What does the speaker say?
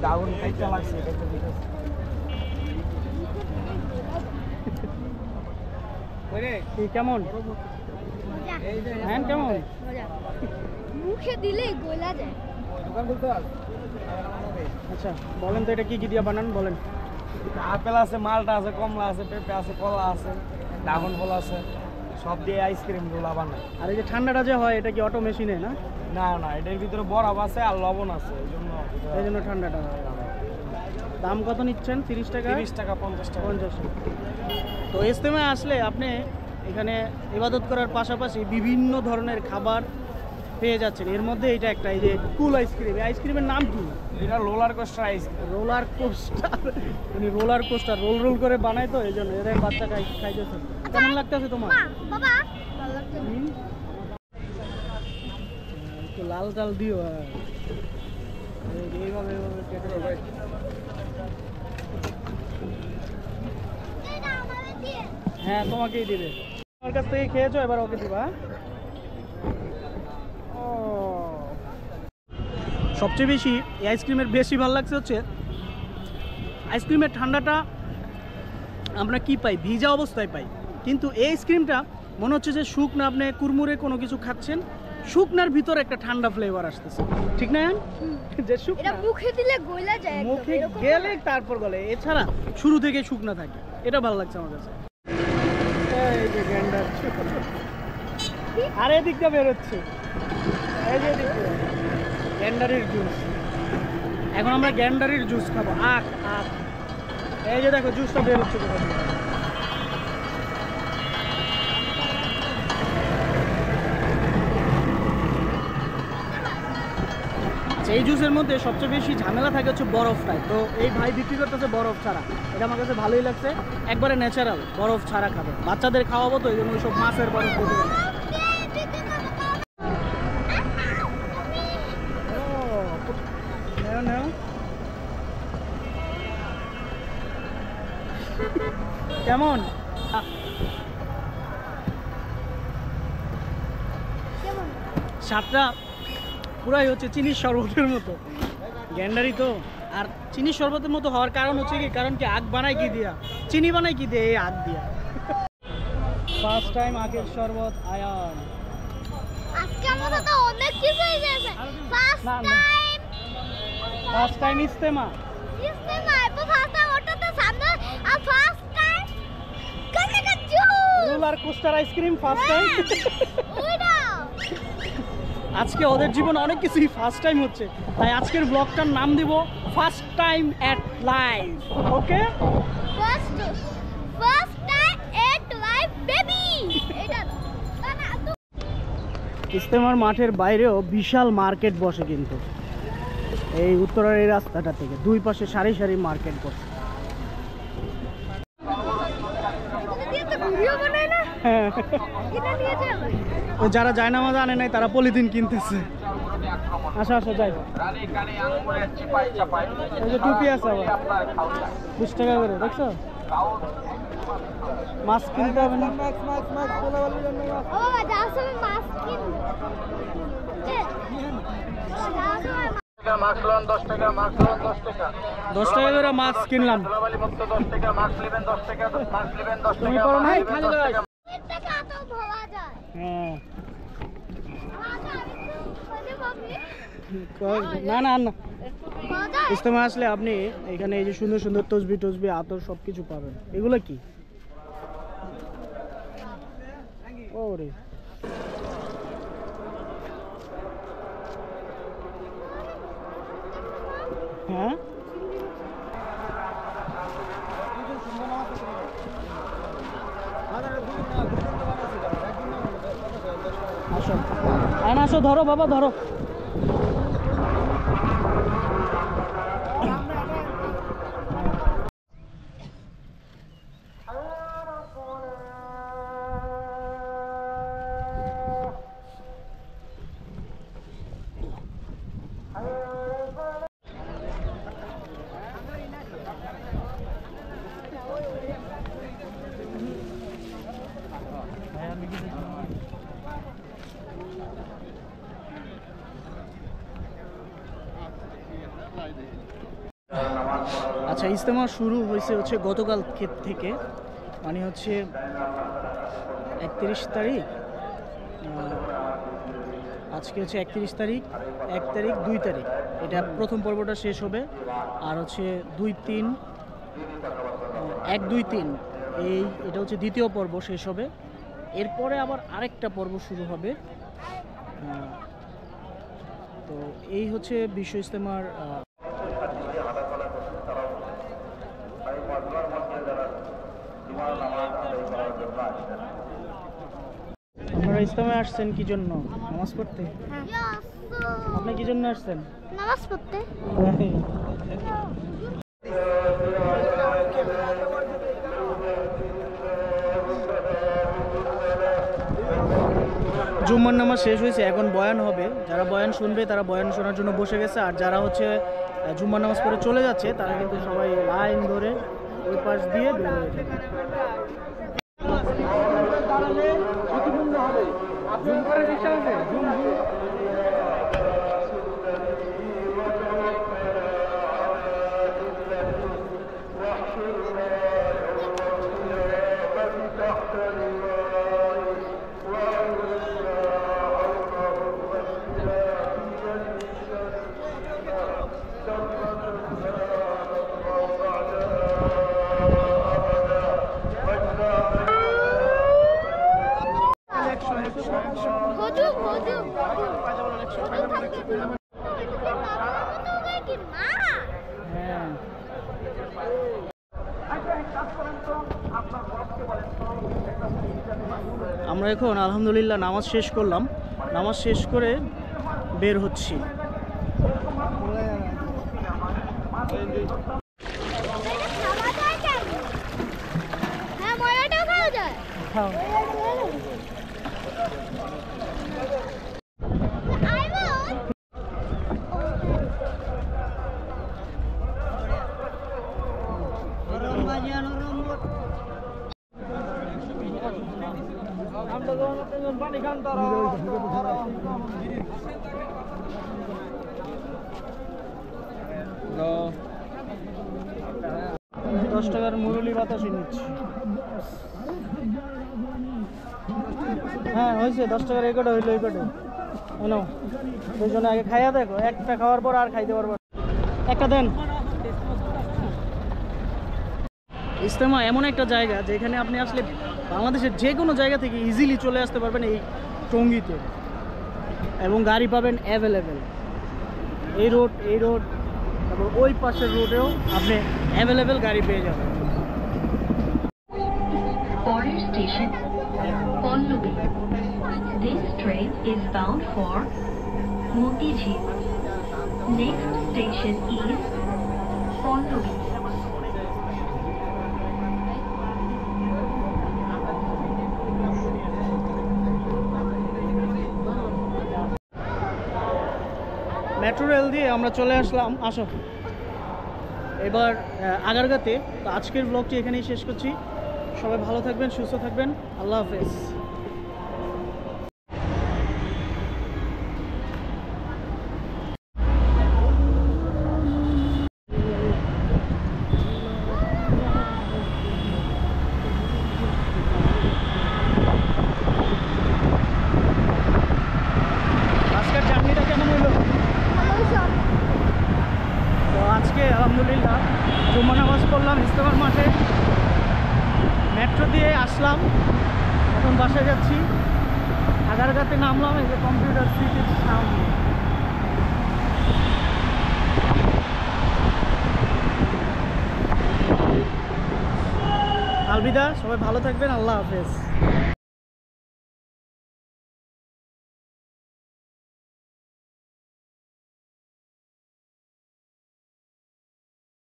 দাউন খাইতে লাগছে এটা তো ঠিক আছে। ওরে কি কেমন হ্যাঁ কেমন মুখে দিলেই গলা যায়। দোকান খুলতে আচ্ছা বলেন তো এটা কি কি দিয়ে বানান বলেন। আপেল আছে, মালটা আছে, কমলা আছে, পেঁপে আছে, কলা আছে, ড্রাগন ফল আছে, সব দিয়ে আইসক্রিম গুলা বানায়। আর এই যে ঠান্ডাটা যে হয় এটা কি অটো মেশিনে না? না না, এটার ভিতরে বরফ আছে আর লবণ আছে, এই জন্য ঠান্ডাটা হয়। দাম কত নিচ্ছেন? 30 টাকা? 30 টাকা, 50 টাকা, 50 টাকা। তো ইজতেমায় আসলে আপনি এখানে ইবাদত করার পাশাপাশি বিভিন্ন ধরনের খাবার পেয়ে যাচ্ছেন। এর মধ্যে এটা একটা, এই যে কুল আইসক্রিম, এই আইসক্রিমের নাম কি? এটা roller coaster ice cream. Roller coaster মানে রোলার কোস্টার রোল রোল করে বানায়, তো এই জন্য এদের বাচ্চা খাইতেছে। কেমন লাগতেছে তোমার? বাবা ভালো লাগতেছে। একটু লাল চাল দিও। এইভাবে এইভাবে কেটে দেবে। হ্যাঁ তোমাকেই দিবে। আমার কাছ থেকে খেয়েছো, এবার ওকে দিবা। সবচেয়ে বেশি এই আইসক্রিমের বেশি ভালো লাগছে হচ্ছে আইসক্রিমের ঠান্ডাটা আমরা কি পাই, ভিজা অবস্থায় পাই, কিন্তু এই আইসক্রিমটা মনে হচ্ছে যে শুকনা, আপনি কুরমুরে কোনো কিছু খাচ্ছেন, শুকনার ভিতরে একটা ঠান্ডা ফ্লেভার আসতেছে, ঠিক না? যে শুকনা এটা মুখে দিলে গলা যায়, মুখে গেলে তারপর গলে, এছাড়া শুরু থেকে শুকনা থাকে। এটা ভালো লাগছে আমার কাছে। এই যে গ্যান্ডার, আর এদিকটা বেরোচ্ছে, এই যে এদিকটা গ্যান্ডারির জুস। এখন আমরা গ্যান্ডারির জুস খাবো। আখ আখ, এই যে দেখো জুসটা বেরোচ্ছে। এই জুসের মধ্যে সবচেয়ে বেশি ঝামেলা থাকে হচ্ছে বরফটায়। তো এই ভাই বিক্রি করতেছে বরফ ছাড়া, এটা আমার কাছে ভালোই লাগছে। একবারে ন্যাচারাল বরফ ছাড়া খাবে, বাচ্চাদের খাওয়াবো তো এই জন্য ওইসব মাছের বরফ বসে যাবে। কেমন স্বাদটা? পুরাই হচ্ছে চিনির শরবতের মতো। গ্যান্ডারি তো, আর চিনির শরবতের মতো হওয়ার কারণ হচ্ছে কি, কারণ কি আখ বানায় কি দিয়া, চিনি বানায় কি দিয়ে, এই আখ দিয়া। ফার্স্ট টাইম আখের শরবত আয়ান। আজকে আমাদের তো অনেক কিছু হয়ে গেছে। ফার্স্ট টাইম ইজতেমা, তো ফার্স্ট টাইম ওটাতে সামনে, আর ফার্স্ট টাইম কাকা juice, roller coaster ice cream first time. ওইটা আজকে ওদের জীবনে অনেক কিছুই ফার্স্ট টাইম হচ্ছে, তাই আজকের ব্লগটার নাম দিব ফার্স্ট টাইম এট লাইফ। ওকে, ফার্স্ট টাইম এট লাইফ বেবি। এটা ইজতেমার মাঠের বাইরেও বিশাল মার্কেট বসে, কিন্তু এই উত্তরার এই রাস্তাটা থেকে দুই পাশে সারি সারি মার্কেট বসে। হ্যাঁ, যারা জায়নামাজ আনে নাই তারা পলিথিন কিনতেছে। আচ্ছা আচ্ছা যাই, এই যে টুপি আছে আবার 20 টাকা করে, দেখছো? মাছ কিনতে হবে না? দশ টাকা করে মাছ কিনলাম। তুমি পারো নাই? হ্যাঁ, না না না, ইজতেমা আসলে আপনি এখানে এই যে সুন্দর সুন্দর তসবি টসবি আতর সবকিছু পাবেন। এগুলো কি? ওরে হ্যাঁ, আসো আসো, ধরো বাবা ধরো। আচ্ছা, ইজতেমা শুরু হয়েছে হচ্ছে গতকাল থেকে, মানে হচ্ছে 31 তারিখ, আজকে হচ্ছে 31 তারিখ, 1 তারিখ, 2 তারিখ, এটা প্রথম পর্বটা শেষ হবে। আর হচ্ছে 2, 3, 1, 2, 3 এটা হচ্ছে দ্বিতীয় পর্ব শেষ হবে। এরপরে আবার আরেকটা পর্ব শুরু হবে। তো এই হচ্ছে বিশ্ব ইজতেমার আপনারা ইজতেমায় আসছেন কি জন্য? নামাজ পড়তে? আপনি কি জন্য আসছেন? নামাজ পড়তে। জুম্মার নামাজ শেষ হয়েছে, এখন বয়ান হবে। যারা বয়ান শুনবে তারা বয়ান শোনার জন্য বসে গেছে, আর যারা হচ্ছে জুম্মার নামাজ পড়ে চলে যাচ্ছে তারা কিন্তু সবাই লাইন ধরে ওই পাশ দিয়ে বের হয়ে যাবে। হুজুর হুজুর কি মা? হ্যাঁ, আমরা এখন আলহামদুলিল্লাহ নামাজ শেষ করলাম। নামাজ শেষ করে বের হচ্ছি। খাওয়া যায় কেন? হ্যাঁ, ময়লাটাও খাওয়া যায়। পানি খান তারা 10 টাকার মুরলি বাতাসই নিচ্ছি। হ্যাঁ হয়েছে, 10 টাকার এই কটা হইলো, এই কটা শোনো, দুজনে আগে খাইয়া দেখো, একটা খাওয়ার পর আর খাইতে পারবো। একটা দেন। ইজতেমা এমন একটা জায়গা যেখানে আপনি আসলে বাংলাদেশের যে কোনো জায়গা থেকে ইজিলি চলে আসতে পারবেন এই টঙ্গীতে, এবং গাড়ি পাবেন অ্যাভেলেবেল। এই রোড তারপর ওই পাশের রোডেও আপনি অ্যাভেলেবেল গাড়ি পেয়ে যাবেন। Order station, Pollubi. This train is bound for Motijhi. Next station is Pollubi. Metro rail দিয়ে আমরা চলে আসলাম। আসো এবার আগারগাতে। তো আজকের ব্লগটি এখানেই শেষ করছি। সবাই ভালো থাকবেন, সুস্থ থাকবেন। আল্লাহ হাফেজ। আজকের জার্নিটা কেমন হলো? তো আজকে আলহামদুলিল্লাহ জুম্মা নামাজ পড়লাম ইজতেমার মাঠে, মেট্রো দিয়ে আসলাম, এখন বাসায় যাচ্ছি। আগারগাতে নামলাম, এই যে কম্পিউটার সিটির সামনে। আলবিদা, সবাই ভালো থাকবেন। আল্লাহ হাফেজ।